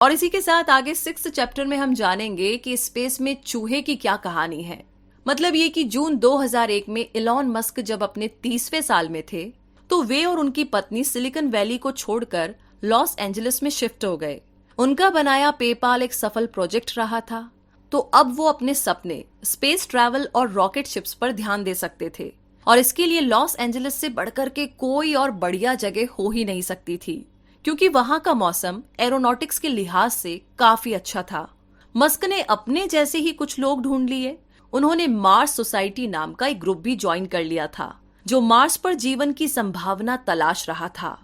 और इसी के साथ आगे 6th चैप्टर में हम जानेंगे कि स्पेस में चूहे की क्या कहानी है। मतलब ये कि जून 2001 में इलॉन मस्क जब अपने 30वें साल में थे तो वे और उनकी पत्नी सिलिकॉन वैली को छोड़कर लॉस एंजलिस में शिफ्ट हो गए। उनका बनाया पेपाल एक सफल प्रोजेक्ट रहा था, तो अब वो अपने सपने स्पेस ट्रैवल और रॉकेट शिप्स पर ध्यान दे सकते थे और इसके लिए लॉस एंजलिस से बढ़कर के कोई और बढ़िया जगह हो ही नहीं सकती थी, क्योंकि वहां का मौसम एरोनॉटिक्स के लिहाज से काफी अच्छा था। मस्क ने अपने जैसे ही कुछ लोग ढूंढ लिए। उन्होंने मार्स सोसाइटी नाम का एक ग्रुप भी ज्वाइन कर लिया था जो मार्स पर जीवन की संभावना तलाश रहा था।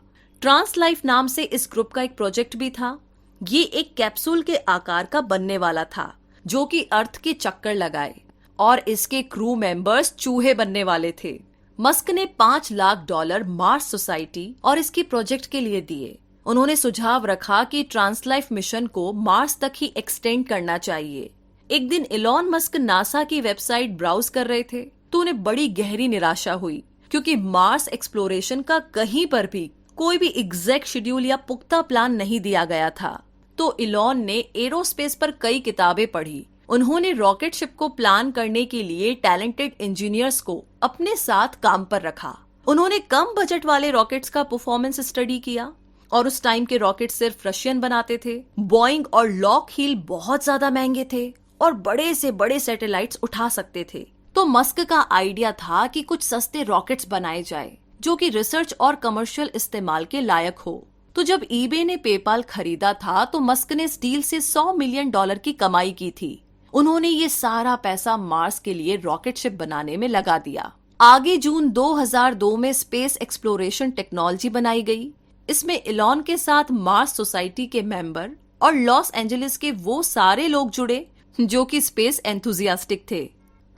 ट्रांस लाइफ नाम से इस ग्रुप का एक प्रोजेक्ट भी था। ये एक कैप्सूल के आकार का बनने वाला था जो कि अर्थ के चक्कर लगाए और इसके क्रू मेंबर्स चूहे बनने वाले थे। मस्क ने $5 लाख मार्स सोसाइटी और इसके प्रोजेक्ट के लिए दिए। उन्होंने सुझाव रखा कि ट्रांसलाइफ मिशन को मार्स तक ही एक्सटेंड करना चाहिए। एक दिन इलॉन मस्क नासा की वेबसाइट ब्राउज कर रहे थे तो उन्हें बड़ी गहरी निराशा हुई, क्योंकि मार्स एक्सप्लोरेशन का कहीं पर भी कोई भी एग्जैक्ट शेड्यूल या पुख्ता प्लान नहीं दिया गया था। तो इलॉन ने एरोस्पेस पर कई किताबें पढ़ी। उन्होंने रॉकेट शिप को प्लान करने के लिए टैलेंटेड इंजीनियर्स को अपने साथ काम पर रखा। उन्होंने कम बजट वाले रॉकेट्स का परफॉर्मेंस स्टडी किया और उस टाइम के रॉकेट सिर्फ रशियन बनाते थे। बॉइंग और लॉकहील बहुत ज्यादा महंगे थे और बड़े से बड़े सैटेलाइट्स उठा सकते थे। तो मस्क का आइडिया था कि कुछ सस्ते रॉकेट्स बनाए जाए जो कि रिसर्च और कमर्शियल इस्तेमाल के लायक हो। तो जब ईबे ने पेपाल खरीदा था तो मस्क ने इस डील से $100 मिलियन की कमाई की थी। उन्होंने ये सारा पैसा मार्स के लिए रॉकेट शिप बनाने में लगा दिया। आगे जून 2002 में स्पेस एक्सप्लोरेशन टेक्नोलॉजी बनाई गई। इसमें इलॉन के साथ मार्स सोसाइटी के मेंबर और लॉस एंजलिस के वो सारे लोग जुड़े जो कि स्पेस एंथुजियास्टिक थे।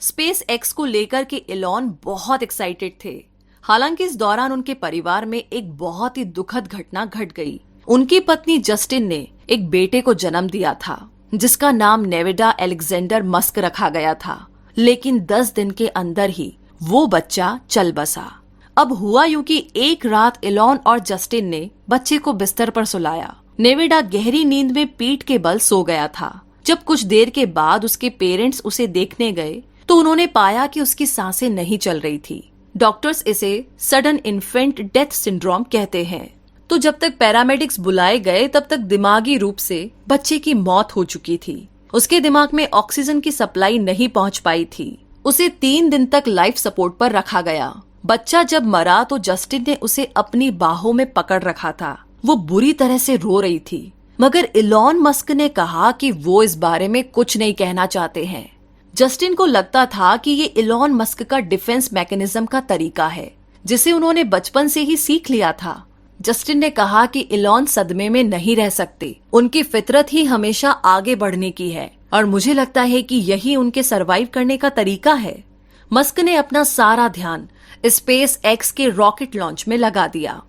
स्पेस एक्स को लेकर के इलॉन बहुत एक्साइटेड थे। हालांकि इस दौरान उनके परिवार में एक बहुत ही दुखद घटना घट गई। उनकी पत्नी जस्टिन ने एक बेटे को जन्म दिया था जिसका नाम नेवेडा एलेक्जेंडर मस्क रखा गया था, लेकिन 10 दिन के अंदर ही वो बच्चा चल बसा। अब हुआ यूं कि एक रात इलॉन और जस्टिन ने बच्चे को बिस्तर पर सुलाया। नेवेडा गहरी नींद में पीठ के बल सो गया था। जब कुछ देर के बाद उसके पेरेंट्स उसे देखने गए तो उन्होंने पाया कि उसकी सांसें नहीं चल रही थी। डॉक्टर्स इसे सडन इन्फेंट डेथ सिंड्रोम कहते हैं। तो जब तक पैरामेडिक्स बुलाए गए तब तक दिमागी रूप से बच्चे की मौत हो चुकी थी। उसके दिमाग में ऑक्सीजन की सप्लाई नहीं पहुंच पाई थी। उसे 3 दिन तक लाइफ सपोर्ट पर रखा गया। बच्चा जब मरा तो जस्टिन ने उसे अपनी बाहों में पकड़ रखा था। वो बुरी तरह से रो रही थी, मगर इलॉन मस्क ने कहा कि वो इस बारे में कुछ नहीं कहना चाहते हैं। जस्टिन को लगता था कि ये इलॉन मस्क का डिफेंस मैकेनिज्म का तरीका है जिसे उन्होंने बचपन से ही सीख लिया था। जस्टिन ने कहा कि इलॉन सदमे में नहीं रह सकते, उनकी फितरत ही हमेशा आगे बढ़ने की है और मुझे लगता है कि यही उनके सरवाइव करने का तरीका है। मस्क ने अपना सारा ध्यान स्पेस एक्स के रॉकेट लॉन्च में लगा दिया।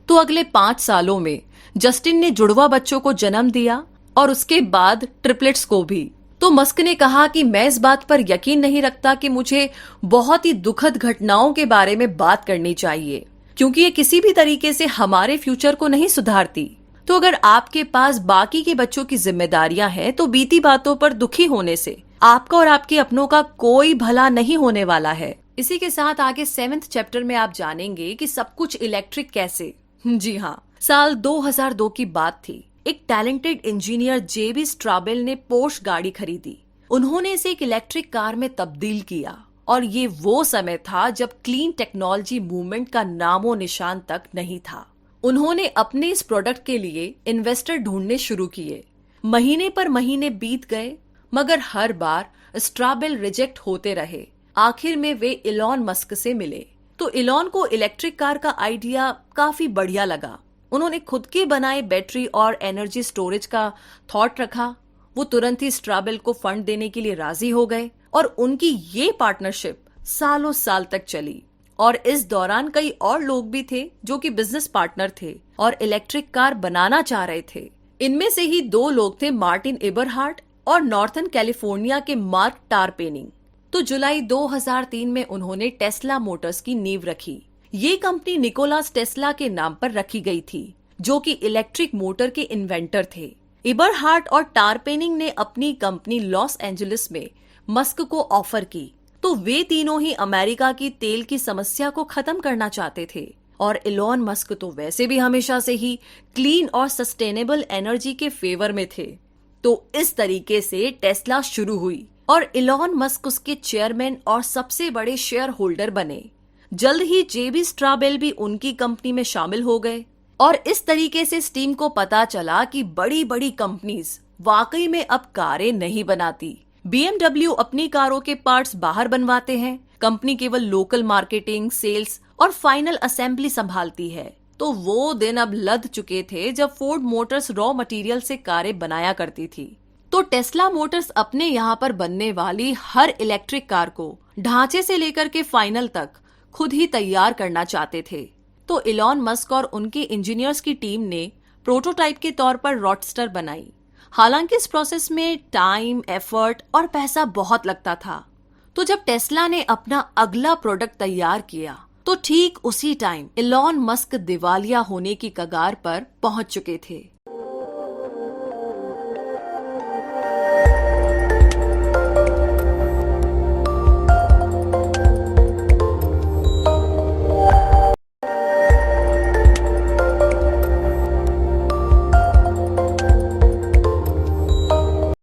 तो अगले 5 सालों में जस्टिन ने जुड़वा बच्चों को जन्म दिया और उसके बाद ट्रिपलेट्स को भी। तो मस्क ने कहा कि मैं इस बात पर यकीन नहीं रखता कि मुझे बहुत ही दुखद घटनाओं के बारे में बात करनी चाहिए, क्योंकि ये किसी भी तरीके से हमारे फ्यूचर को नहीं सुधारती। तो अगर आपके पास बाकी के बच्चों की जिम्मेदारियां हैं तो बीती बातों पर दुखी होने से आपका और आपके अपनों का कोई भला नहीं होने वाला है। इसी के साथ आगे 7th चैप्टर में आप जानेंगे कि सब कुछ इलेक्ट्रिक कैसे। जी हाँ, साल 2002 की बात थी। एक टैलेंटेड इंजीनियर जेबी स्ट्राबेल ने पोर्श गाड़ी खरीदी। उन्होंने इसे एक इलेक्ट्रिक कार में तब्दील किया और ये वो समय था जब क्लीन टेक्नोलॉजी मूवमेंट का नामो निशान तक नहीं था। उन्होंने अपने इस प्रोडक्ट के लिए इन्वेस्टर ढूंढने शुरू किए। महीने पर महीने बीत गए, मगर हर बार स्ट्राबेल रिजेक्ट होते रहे। आखिर में वे इलॉन मस्क से मिले। तो इलॉन को इलेक्ट्रिक कार का आइडिया काफी बढ़िया लगा। उन्होंने खुद के बनाए बैटरी और एनर्जी स्टोरेज का थॉट रखा। वो तुरंत ही स्ट्राबेल को फंड देने के लिए राजी हो गए और उनकी ये पार्टनरशिप सालों साल तक चली। और इस दौरान कई और लोग भी थे जो कि बिजनेस पार्टनर थे और इलेक्ट्रिक कार बनाना चाह रहे थे। इनमें से ही 2 लोग थे, मार्टिन एबरहार्ट और नॉर्थन कैलिफोर्निया के मार्क टारपेनिंग। तो जुलाई 2003 में उन्होंने टेस्ला मोटर्स की नींव रखी। ये कंपनी निकोलास टेस्ला के नाम पर रखी गई थी, जो कि इलेक्ट्रिक मोटर के इन्वेंटर थे। इबरहार्ट और टारपेनिंग ने अपनी कंपनी लॉस एंजलिस में मस्क को ऑफर की, तो वे तीनों ही अमेरिका की तेल की समस्या को खत्म करना चाहते थे। और इलॉन मस्क तो वैसे भी हमेशा से ही क्लीन और सस्टेनेबल एनर्जी के फेवर में थे। तो इस तरीके से टेस्ला शुरू हुई और इलॉन मस्क उसके चेयरमैन और सबसे बड़े शेयर होल्डर बने। जल्द ही जेबी स्ट्राबेल भी उनकी कंपनी में शामिल हो गए और इस तरीके से स्टीम को पता चला कि बड़ी बड़ी कंपनीज वाकई में अब कारें नहीं बनाती। BMW अपनी कारों के पार्ट्स बाहर बनवाते हैं, कंपनी केवल लोकल मार्केटिंग, सेल्स और फाइनल असेंबली संभालती है। तो वो दिन अब लद चुके थे जब फोर्ड मोटर्स रॉ मटेरियल से कारें बनाया करती थी। तो टेस्ला मोटर्स अपने यहाँ पर बनने वाली हर इलेक्ट्रिक कार को ढांचे से लेकर के फाइनल तक खुद ही तैयार करना चाहते थे। तो इलॉन मस्क और उनके इंजीनियर्स की टीम ने प्रोटोटाइप के तौर पर रॉडस्टर बनाई। हालांकि इस प्रोसेस में टाइम, एफर्ट और पैसा बहुत लगता था। तो जब टेस्ला ने अपना अगला प्रोडक्ट तैयार किया तो ठीक उसी टाइम इलॉन मस्क दिवालिया होने की कगार पर पहुंच चुके थे।